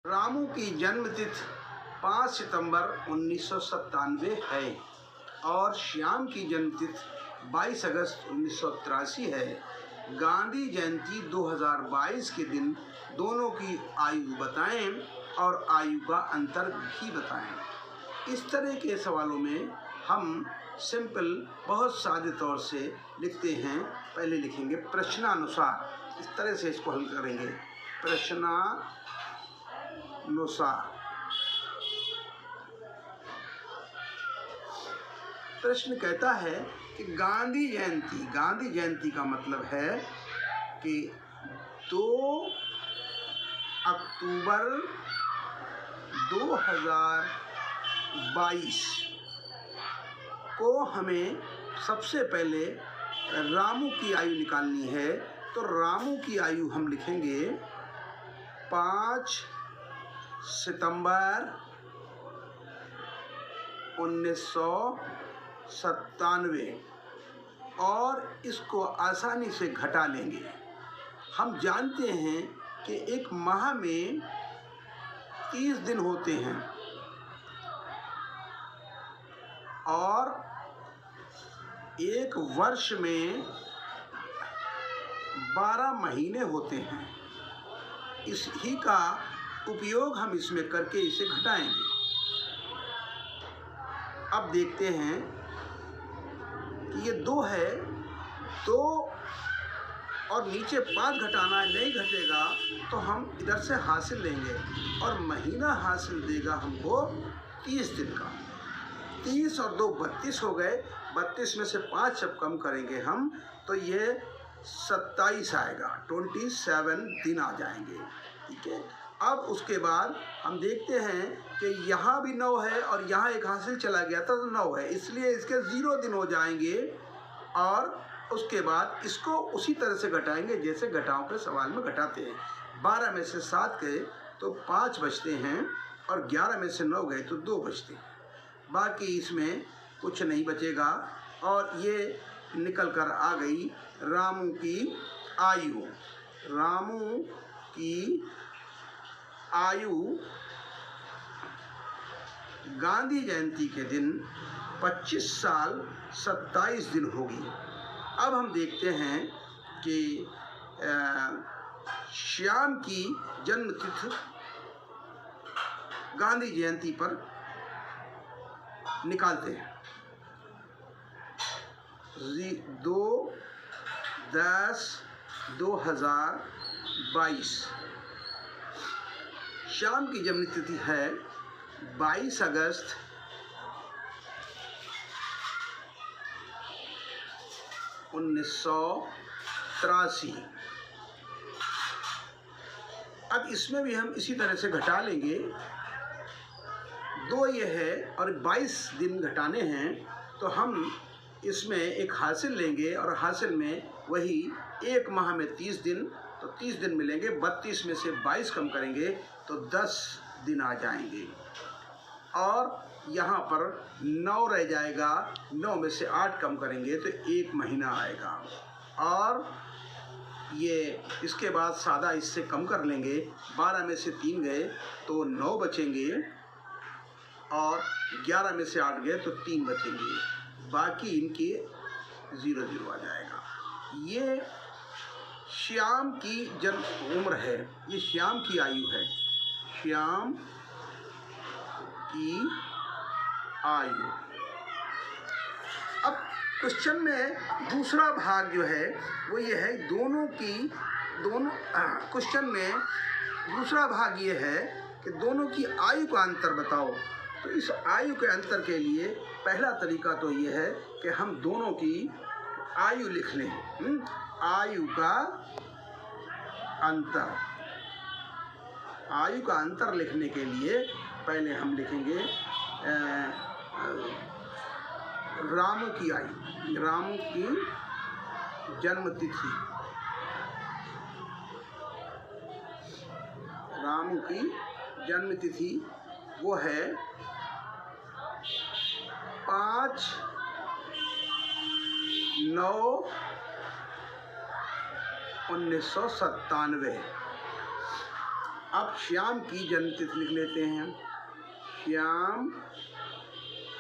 रामू की जन्मतिथि 5 सितंबर 1997 है और श्याम की जन्मतिथि 22 अगस्त 1983 है। गांधी जयंती 2022 के दिन दोनों की आयु बताएं और आयु का अंतर भी बताएं। इस तरह के सवालों में हम सिंपल बहुत सादे तौर से लिखते हैं। पहले लिखेंगे प्रश्नानुसार, इस तरह से इसको हल करेंगे। प्रश्नानुसार प्रश्न कहता है कि गांधी जयंती का मतलब है कि 2 अक्टूबर 2022 को हमें सबसे पहले रामू की आयु निकालनी है। तो रामू की आयु हम लिखेंगे 5 सितंबर 1997 और इसको आसानी से घटा लेंगे। हम जानते हैं कि एक माह में 30 दिन होते हैं और एक वर्ष में 12 महीने होते हैं। इस ही का उपयोग हम इसमें करके इसे घटाएंगे। अब देखते हैं कि ये 2 है, 2 और नीचे 5 घटाना है, नहीं घटेगा तो हम इधर से हासिल लेंगे और महीना हासिल देगा हमको 30 दिन का। 30 और 2 32 हो गए। 32 में से 5 जब कम करेंगे हम तो ये 27 आएगा, 27 दिन आ जाएंगे। ठीक है। अब उसके बाद हम देखते हैं कि यहाँ भी 9 है और यहाँ एक हासिल चला गया था तो 9 है, इसलिए इसके 0 दिन हो जाएंगे और उसके बाद इसको उसी तरह से घटाएंगे जैसे घटाओं के सवाल में घटाते हैं। 12 में से 7 गए तो 5 बचते हैं और 11 में से 9 गए तो 2 बचते हैं। बाकी इसमें कुछ नहीं बचेगा और ये निकल कर आ गई रामू की आयु। रामू की आयु गांधी जयंती के दिन 25 साल 27 दिन होगी। अब हम देखते हैं कि श्याम की जन्मतिथि गांधी जयंती पर निकालते हैं। 2/10/2022 श्याम की जन्मतिथि है 22 अगस्त 1983। अब इसमें भी हम इसी तरह से घटा लेंगे। 2 ये है और 22 दिन घटाने हैं तो हम इसमें एक हासिल लेंगे और हासिल में वही एक माह में 30 दिन, तो 30 दिन मिलेंगे। 32 में से 22 कम करेंगे तो 10 दिन आ जाएंगे और यहाँ पर 9 रह जाएगा। 9 में से 8 कम करेंगे तो 1 महीना आएगा और ये इसके बाद सादा इससे कम कर लेंगे। 12 में से 3 गए तो 9 बचेंगे और 11 में से 8 गए तो 3 बचेंगे। बाकी इनके 0 आ जाएगा। ये श्याम की जन्म उम्र है, ये श्याम की आयु है। श्याम की आयु। अब क्वेश्चन में दूसरा भाग जो है वो ये है क्वेश्चन में दूसरा भाग ये है कि दोनों की आयु का अंतर बताओ। तो इस आयु के अंतर के लिए पहला तरीका तो ये है कि हम दोनों की आयु लिख लें। आयु का अंतर लिखने के लिए पहले हम लिखेंगे रामू की आयु, रामू की जन्मतिथि। रामू की जन्मतिथि वो है 5/9/1997। अब श्याम की जन्म तिथि लिख लेते हैं। श्याम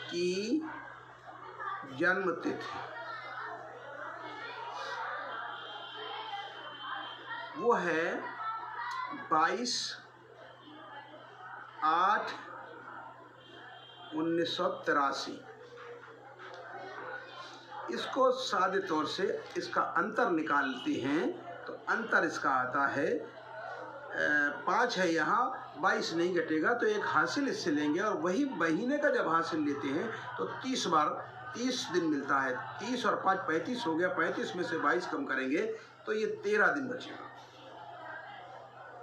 की जन्म तिथि वो है 22/8/1983। इसको सादे तौर से इसका अंतर निकालते हैं तो अंतर इसका आता है 5 है यहाँ, 22 नहीं घटेगा तो एक हासिल इससे लेंगे, और वही महीने का जब हासिल लेते हैं तो 30 बार 30 दिन मिलता है। 30 और 5 35 हो गया, 35 में से 22 कम करेंगे तो ये 13 दिन बचेगा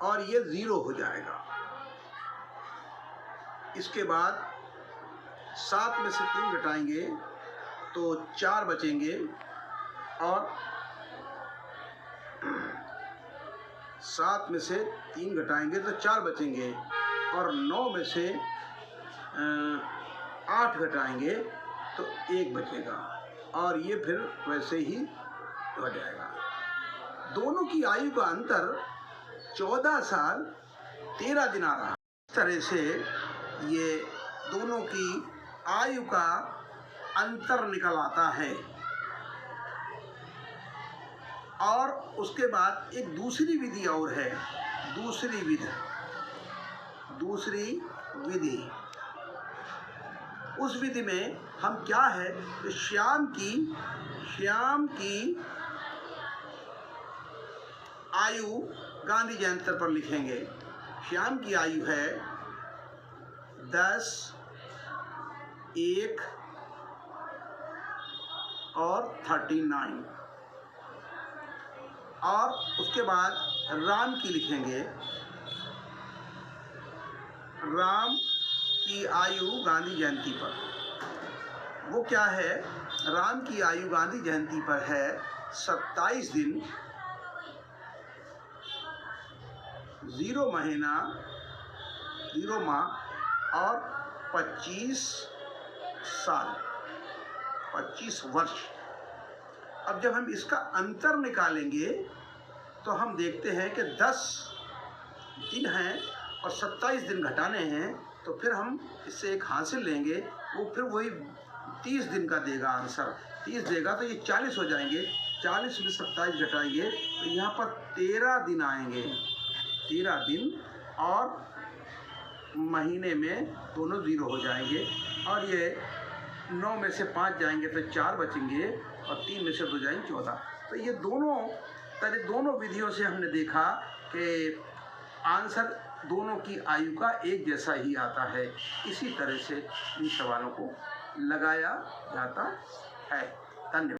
और ये 0 हो जाएगा। इसके बाद 7 में से 3 घटाएंगे तो 4 बचेंगे, और 7 में से 3 घटाएंगे तो 4 बचेंगे, और 9 में से 8 घटाएंगे तो 1 बचेगा, और ये फिर वैसे ही हो जाएगा। दोनों की आयु का अंतर 14 साल 13 दिन आ रहा है। इस तरह से ये दोनों की आयु का अंतर निकल आता है। और उसके बाद एक दूसरी विधि और है, दूसरी विधि। उस विधि में हम क्या है कि श्याम की आयु गांधी जयंती पर लिखेंगे। श्याम की आयु है 10, 1 और 39। और उसके बाद राम की लिखेंगे। राम की आयु गांधी जयंती पर वो क्या है, राम की आयु गांधी जयंती पर है 27 दिन 0 महीना 0 माह और 25 साल 25 वर्ष। अब जब हम इसका अंतर निकालेंगे तो हम देखते हैं कि 10 दिन हैं और 27 दिन घटाने हैं, तो फिर हम इससे एक हासिल लेंगे, वो फिर वही 30 दिन का देगा आंसर। 30 देगा तो ये 40 हो जाएंगे, 40 में 27 घटाएंगे तो यहाँ पर 13 दिन आएंगे, 13 दिन, और महीने में दोनों 0 हो जाएंगे, और ये 9 में से 5 जाएंगे तो 4 बचेंगे, और 3 में से 2 जाएंगे 14। तो ये दोनों विधियों से हमने देखा कि आंसर दोनों की आयु का एक जैसा ही आता है। इसी तरह से इन सवालों को लगाया जाता है। धन्यवाद।